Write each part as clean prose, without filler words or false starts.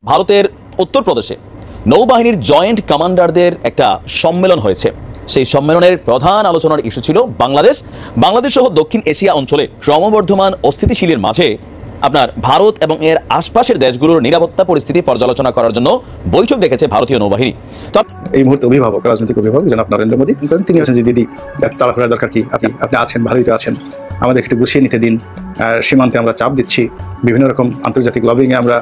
ভারতের উত্তরপ্রদেশে নৌবাহিনীর জয়েন্ট কমান্ডারদের একটা সম্মেলন হয়েছে। সেই সম্মেলনের প্রধান আলোচনার ইস্যু ছিল বাংলাদেশ সহ দক্ষিণ এশিয়া অঞ্চলে ক্রমবর্ধমান অস্থিতিশীলের মাঝে আপনার ভারত এবং এর আশপাশের দেশগুলোর নিরাপত্তা পরিস্থিতি পর্যালোচনা করার জন্য বৈঠক ডেকেছে ভারতীয় নৌবাহিনী। এই মুহূর্তে অভিভাবক, রাজনৈতিক অভিভাবক জনাব নরেন্দ্র মোদী, তিনি আছেন যে দিদি তাড়াহুড়ার দরকার কি, আপনি আছেন, ভালোই তো আছেন, আমাদের একটু গুছিয়ে নিতে দিন। সীমান্তে আমরা চাপ দিচ্ছি, বিভিন্ন রকম আন্তর্জাতিক লবিংয়ে আমরা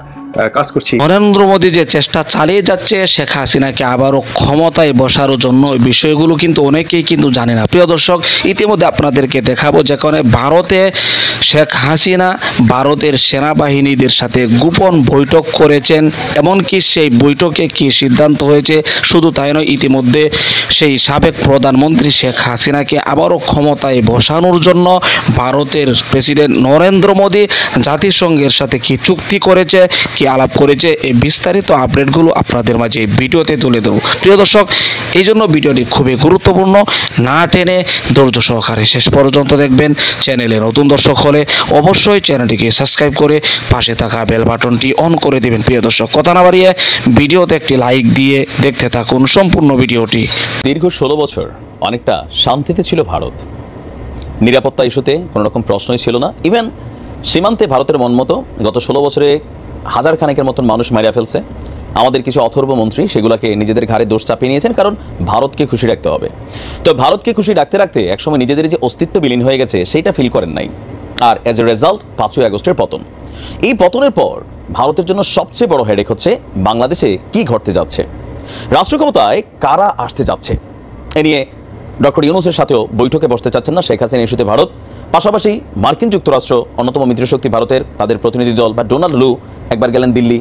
কাজ করছি। নরেন্দ্র মোদী যে চেষ্টা চালিয়ে যাচ্ছে শেখ হাসিনাকে আবারও ক্ষমতায় বসার জন্য, এই বিষয়গুলো কিন্তু অনেকেই কিন্তু জানে না। প্রিয় দর্শক, ইতিমধ্যে আপনাদেরকে দেখাবো যেখানে ভারতে শেখ হাসিনা ভারতের সেনাবাহিনীদের সাথে গোপন বৈঠক করেছেন। এমনকি সেই বৈঠকে কি সিদ্ধান্ত হয়েছে, শুধু তাই নয়, ইতিমধ্যে সেই সাবেক প্রধানমন্ত্রী শেখ হাসিনাকে আবারও ক্ষমতায় বসানোর জন্য ভারতের প্রেসিডেন্ট নরেন্দ্র মোদী জাতিসংঘের সাথে কি চুক্তি করেছে, কি আলাপ করেছে, এই বিস্তারিত আপডেটগুলো আপনাদের মাঝে ভিডিওতে তুলে দেব। প্রিয় দর্শক, এই জন্য ভিডিওটি খুবই গুরুত্বপূর্ণ, না টেনে ধৈর্য সহকারে শেষ পর্যন্ত দেখবেন। চ্যানেলে নতুন দর্শক হলে অবশ্যই চ্যানেলটিকে সাবস্ক্রাইব করে পাশে থাকা বেল বাটনটি অন করে দেবেন। প্রিয় দর্শক, কথা না বাড়িয়ে ভিডিওতে একটি লাইক দিয়ে দেখতে থাকুন সম্পূর্ণ ভিডিওটি। দীর্ঘ 16 বছর অনেকটা শান্তিতে ছিল ভারত। নিরাপত্তা ইস্যুতে কোনো রকম প্রশ্নই ছিল না। ইভেন সীমান্তে ভারতের মন মতো গত 16 বছরে হাজার খানেকের মতন মানুষ মারিয়া ফেলছে। আমাদের কিছু অথর্ব মন্ত্রী সেগুলোকে নিজেদের ঘাড়ে দোষ চাপিয়ে নিয়েছেন, কারণ ভারতকে খুশি রাখতে হবে। তো ভারতকে খুশি রাখতে রাখতে একসময় নিজেদের যে অস্তিত্ব বিলীন হয়ে গেছে সেইটা ফিল করেন নাই। আর অ্যাজ এ রেজাল্ট 5ই আগস্টের পতন। এই পতনের পর ভারতের জন্য সবচেয়ে বড় হেডেক হচ্ছে বাংলাদেশে কি ঘটতে যাচ্ছে, রাষ্ট্র ক্ষমতায় কারা আসতে যাচ্ছে। এ নিয়ে ডক্টর ইউনূসের সাথেও বৈঠকে বসতে চাচ্ছেন না শেখ হাসিনা ইস্যুতে ভারত। পাশাপাশি মার্কিন যুক্তরাষ্ট্র, অন্যতম মিত্রশক্তি ভারতের, তাদের প্রতিনিধি দল বা ডোনাল্ড লু একবার গেলেন দিল্লি,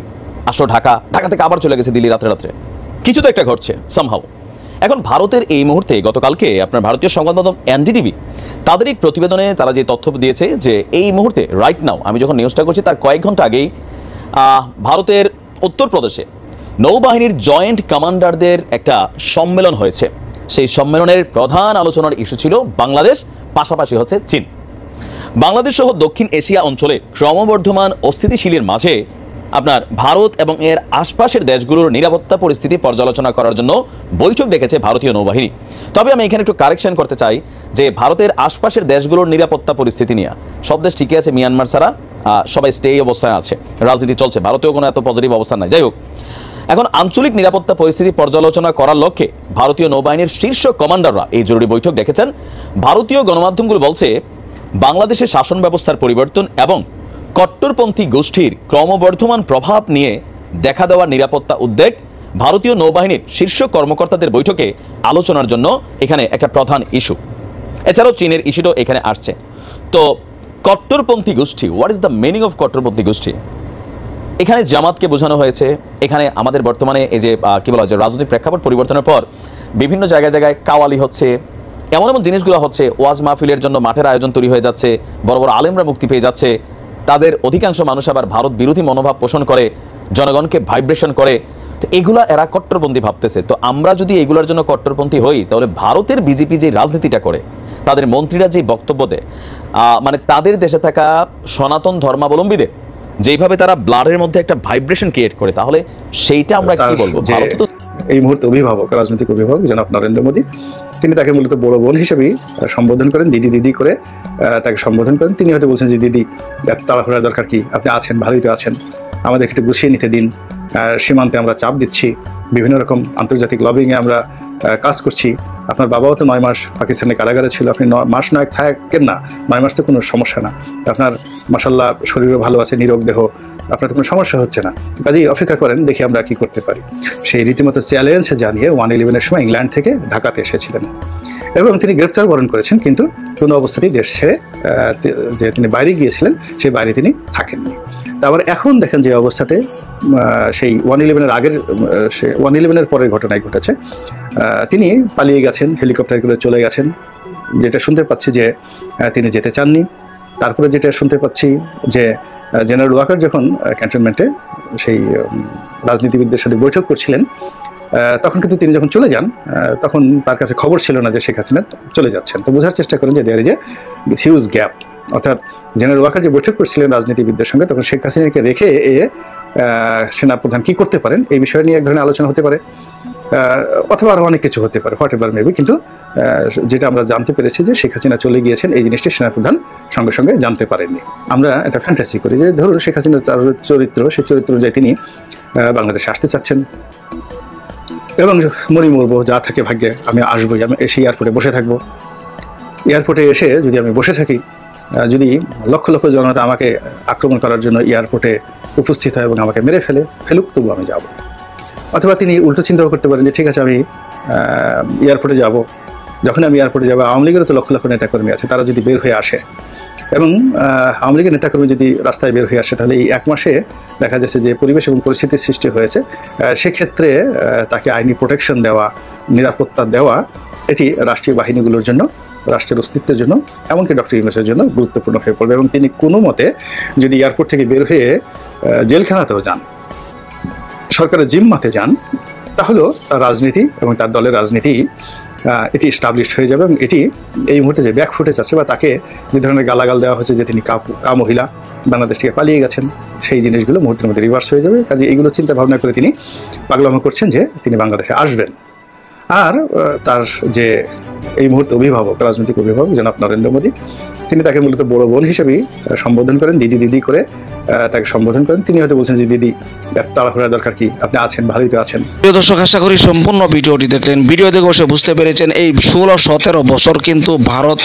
আসলো ঢাকা থেকে আবার চলে গেছে দিল্লি রাত্রে। কিছু তো একটা ঘটছে সামহাউ। এখন ভারতের এই মুহূর্তে গতকালকে আপনার ভারতীয় সংবাদ মাধ্যম এনডিটিভি তাদের এক প্রতিবেদনে তারা যে তথ্য দিয়েছে যে এই মুহূর্তে রাইট নাও, আমি যখন নিউজটা করছি তার কয়েক ঘন্টা আগেই ভারতের উত্তরপ্রদেশে নৌবাহিনীর জয়েন্ট কমান্ডারদের একটা সম্মেলন হয়েছে। সেই সম্মেলনের প্রধান আলোচনার ইস্যু ছিল বাংলাদেশ, পাশাপাশি হচ্ছে চীন। বাংলাদেশ সহ দক্ষিণ এশিয়া অঞ্চলে ক্রমবর্ধমান অস্থিতিশীলের মাঝে আপনার ভারত এবং এর আশপাশের দেশগুলোর নিরাপত্তা পরিস্থিতি পর্যালোচনা করার জন্য বৈঠক ডেকেছে ভারতীয় নৌবাহিনী। তবে আমি এখানে একটু কারেকশন করতে চাই যে ভারতের আশপাশের দেশগুলোর নিরাপত্তা পরিস্থিতি নিয়ে সব দেশ ঠিকই আছে, মিয়ানমার ছাড়া সবাই স্টে অবস্থায় আছে, রাজনীতি চলছে, ভারতেও কোনো এত পজিটিভ অবস্থান নাই। যাই হোক, এখন আঞ্চলিক নিরাপত্তা পরিস্থিতি পর্যালোচনা করার লক্ষ্যে ভারতীয় নৌবাহিনীর শীর্ষ কমান্ডাররা এই জরুরি বৈঠক ডেকেছেন। ভারতীয় গণমাধ্যমগুলো বলছে বাংলাদেশের শাসন ব্যবস্থার পরিবর্তন এবং কট্টরপন্থী গোষ্ঠীর ক্রমবর্ধমান প্রভাব নিয়ে দেখা দেওয়া নিরাপত্তা উদ্বেগ ভারতীয় নৌবাহিনীর শীর্ষ কর্মকর্তাদের বৈঠকে আলোচনার জন্য এখানে একটা প্রধান ইস্যু। এছাড়াও চীনের ইস্যুটাও এখানে আসছে। তো কট্টরপন্থী গোষ্ঠী, what is the meaning of কট্টরপন্থী গোষ্ঠী? এখানে জামাতকে বোঝানো হয়েছে। এখানে আমাদের বর্তমানে এই যে কি বলা হয়, যে রাজনৈতিক প্রেক্ষাপট পরিবর্তনের পর বিভিন্ন জায়গায় কাওয়ালি হচ্ছে, এমন জিনিসগুলো হচ্ছে। ওয়াজ মাহফিলের জন্য মাঠের আয়োজন তৈরি হয়ে যাচ্ছে, বড় বড় আলেমরা মুক্তি পেয়ে যাচ্ছে। তাদের অধিকাংশ মানুষ আবার ভারত বিরোধী মনোভাব পোষণ করে, জনগণকে ভাইব্রেশন করে। তো এগুলা এরা কট্টরপন্থী ভাবতেছে। তো আমরা যদি এগুলোর জন্য কট্টরপন্থী হই, তাহলে ভারতের বিজেপি যে রাজনীতিটা করে, তাদের মন্ত্রীরা যে বক্তব্য দেয়, মানে তাদের দেশে থাকা সনাতন ধর্মাবলম্বীদের যেইভাবে তারা ব্লাডের মধ্যে একটা ভাইব্রেশন ক্রিয়েট করে, তাহলে সেইটা আমরা কি বলবো? এই মুহূর্তে অভিভাবক, রাজনৈতিক অভিভাবক জনাব নরেন্দ্র মোদী, তিনি তাকে মূলত বড় বোন হিসেবেই সম্বোধন করেন, দিদি করে তাকে সম্বোধন করেন। তিনি হয়তো বলছেন যে দিদি তাড়াহুড়ার দরকার কি, আপনি আছেন, ভালোই তো আছেন, আমাদের একটু গুছিয়ে নিতে দিন। সীমান্তে আমরা চাপ দিচ্ছি, বিভিন্ন রকম আন্তর্জাতিক লবিংয়ে আমরা কাজ করছি। আপনার বাবাও তো 9 মাস পাকিস্তানের কারাগারে ছিল, আপনি 9 মাস নয় থাকেন না, 9 মাস তো কোনো সমস্যা না। আপনার মাশাআল্লাহ শরীরও ভালো আছে, নিরোগ দেহ, আপনার তো কোনো সমস্যা হচ্ছে না। কাজেই অপেক্ষা করেন, দেখি আমরা কি করতে পারি। সেই রীতিমতো চ্যালেঞ্জ জানিয়ে 111-এর সময় ইংল্যান্ড থেকে ঢাকাতে এসেছিলেন এবং তিনি গ্রেপ্তার বরণ করেছেন, কিন্তু কোনো অবস্থাতেই দেশ ছেড়ে যে তিনি বাইরে গিয়েছিলেন সেই বাইরে তিনি থাকেননি। তারপর এখন দেখেন যে অবস্থাতে সেই 111-এর আগের, 111-এর পরের ঘটনায় ঘটেছে, তিনি পালিয়ে গেছেন, হেলিকপ্টার করে চলে গেছেন। যেটা শুনতে পাচ্ছি যে তিনি যেতে চাননি। তারপরে যেটা শুনতে পাচ্ছি যে জেনারেল ওয়াকার যখন ক্যান্টনমেন্টে সেই রাজনীতিবিদদের সাথে বৈঠক করছিলেন, তখন কিন্তু তিনি যখন চলে যান, তখন তার কাছে খবর ছিল না যে শেখ হাসিনা চলে যাচ্ছেন। তো বোঝার চেষ্টা করেন যে there is a huge gap অর্থাৎ জেনারেল ওয়াকার যে বৈঠক করছিলেন রাজনীতিবিদদের সঙ্গে, তখন শেখ হাসিনাকে রেখে সেনাপ্রধান কি করতে পারেন এই বিষয় নিয়ে এক ধরনের আলোচনা হতে পারে, অথবা আরো অনেক কিছু হতে পারে, হোয়াট এভার মেবি। কিন্তু যেটা আমরা জানতে পেরেছি যে শেখ হাসিনা চলে গিয়েছেন, এই জিনিসটি সেনাপ্রধান সঙ্গে সঙ্গে জানতে পারেননি। আমরা এটা ফ্যান্টাসি করি যে ধরুন শেখ হাসিনার চরিত্র, সেই চরিত্র অনুযায়ী তিনি বাংলাদেশে আসতে চাচ্ছেন এবং মরবো, যা থাকে ভাগ্যে, আমি আসবোই, আমি এসে এয়ারপোর্টে বসে থাকবো। এয়ারপোর্টে এসে যদি আমি বসে থাকি, যদি লক্ষ লক্ষ জনতা আমাকে আক্রমণ করার জন্য এয়ারপোর্টে উপস্থিত হয় এবং আমাকে মেরে ফেলুক, তবু আমি যাব। অথবা তিনি উল্টো চিন্তাও করতে পারেন যে ঠিক আছে, আমি এয়ারপোর্টে যাব, যখন আমি এয়ারপোর্টে যাবো আওয়ামী লীগেরও তো লক্ষ লক্ষ নেতাকর্মী আছে, তারা যদি বের হয়ে আসে এবং আওয়ামী লীগের নেতাকর্মী যদি রাস্তায় বের হয়ে আসে, তাহলে এই এক মাসে দেখা যাচ্ছে যে পরিবেশ এবং পরিস্থিতির সৃষ্টি হয়েছে, সেক্ষেত্রে তাকে আইনি প্রোটেকশন দেওয়া, নিরাপত্তা দেওয়া, এটি রাষ্ট্রীয় বাহিনীগুলোর জন্য, রাষ্ট্রের অস্তিত্বের জন্য, এমনকি ডক্টর ইউনূসের জন্য গুরুত্বপূর্ণ হয়ে পড়বে। এবং তিনি কোনো মতে যদি এয়ারপোর্ট থেকে বের হয়ে জেলখানাতেও যান, সরকারের জিম্মাতে যান, তাহলেও তার রাজনীতি এবং তার দলের রাজনীতি এটি এস্টাবলিশড হয়ে যাবে। এবং এটি এই মুহূর্তে যে ব্যাক ফুটেজ আছে বা তাকে যে ধরনের গালাগাল দেওয়া হচ্ছে যে তিনি মহিলা, বাংলাদেশ থেকে পালিয়ে গেছেন, সেই জিনিসগুলো মুহূর্তের মধ্যে রিভার্স হয়ে যাবে। কাজে এইগুলো চিন্তা ভাবনা করে তিনি পাগলামো করছেন যে তিনি বাংলাদেশে আসবেন। আর তার যে এই মুহূর্তে অভিভাবক, রাজনৈতিক অভিভাবক জনাব নরেন্দ্র মোদী, তিনি তাকে মূলত বড় বোন হিসেবেই সম্বোধন করেন, দিদি দিদি করে তাকে সম্বোধন করেন। তিনি হয়তো বলছেন যে দিদি, তাড়াহুড়ার দরকার কি, আপনি আছেন, ভালোই তো আছেন। প্রিয় দর্শক, আশা করি সম্পূর্ণ ভিডিওটি দেখলেন। ভিডিও দেখে বসে বুঝতে পেরেছেন এই 16-17 বছর কিন্তু ভারত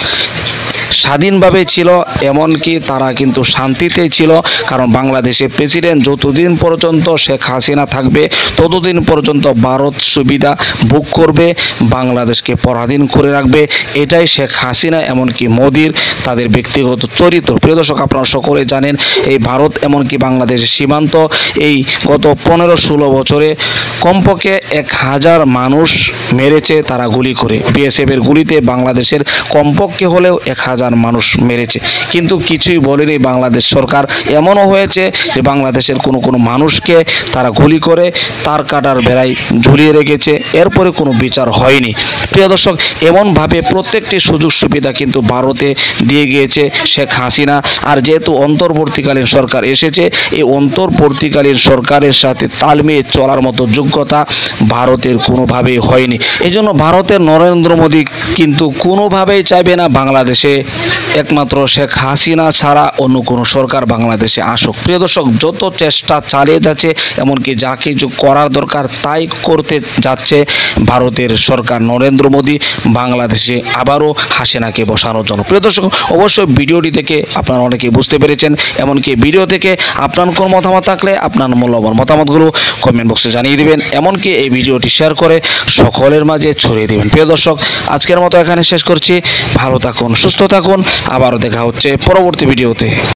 স্বাধীনভাবে ছিল, এমনকি তারা কিন্তু শান্তিতেই ছিল। কারণ বাংলাদেশের প্রেসিডেন্ট যতদিন পর্যন্ত শেখ হাসিনা থাকবে, ততদিন পর্যন্ত ভারত সুবিধা ভোগ করবে, বাংলাদেশকে পরাধীন করে রাখবে। এটাই শেখ হাসিনা এমনকি মোদির তাদের ব্যক্তিগত চরিত্র। প্রিয় দর্শক, আপনারা সকলে জানেন এই ভারত এমনকি বাংলাদেশের সীমান্ত এই গত 15-16 বছরে কমপক্ষে 1000 মানুষ মেরেছে তারা গুলি করে। বিএসএফের গুলিতে বাংলাদেশের কমপক্ষে হলেও 1000 মানুষ মেরেছে, কিন্তু কিছুই বলেনি বাংলাদেশ সরকার। এমনও হয়েছে যে বাংলাদেশের কোনো মানুষকে তারা গুলি করে তার কাটার বেড়ায় ঝুলিয়ে রেখেছে, এরপরে কোনো বিচার হয়নি। প্রিয় দর্শক, এমনভাবে প্রত্যেকটি সুযোগ সুবিধা কিন্তু ভারতে দিয়ে গিয়েছে শেখ হাসিনা। আর যেহেতু অন্তর্বর্তীকালীন সরকার এসেছে, এই অন্তর্বর্তীকালীন সরকারের সাথে তাল মিলিয়ে চলার মতো যোগ্যতা ভারতের কোনোভাবেই হয়নি। এই জন্য ভারতের নরেন্দ্র মোদী কিন্তু কোনোভাবেই চাইবে না বাংলাদেশে একমাত্র শেখ হাসিনা ছাড়া অন্য কোনো সরকার বাংলাদেশে আসুক। প্রিয় দর্শক, যত চেষ্টা চালিয়ে যাচ্ছে, এমনকি যা কিছু করার দরকার তাই করতে যাচ্ছে ভারতের সরকার নরেন্দ্র মোদী বাংলাদেশে আবারও হাসিনাকে বসানোর জন্য। প্রিয় দর্শক, অবশ্যই ভিডিওটি থেকে আপনারা অনেকেই বুঝতে পেরেছেন। এমনকি ভিডিও থেকে আপনার কোনো মতামত থাকলে আপনার মূল্যবান মতামতগুলো কমেন্ট বক্সে জানিয়ে দিবেন। এমনকি এই ভিডিওটি শেয়ার করে সকলের মাঝে ছড়িয়ে দিবেন। প্রিয় দর্শক, আজকের মতো এখানে শেষ করছি। ভালো থাকুন, সুস্থ থাকুন, আবারও দেখা হচ্ছে পরবর্তী ভিডিওতে।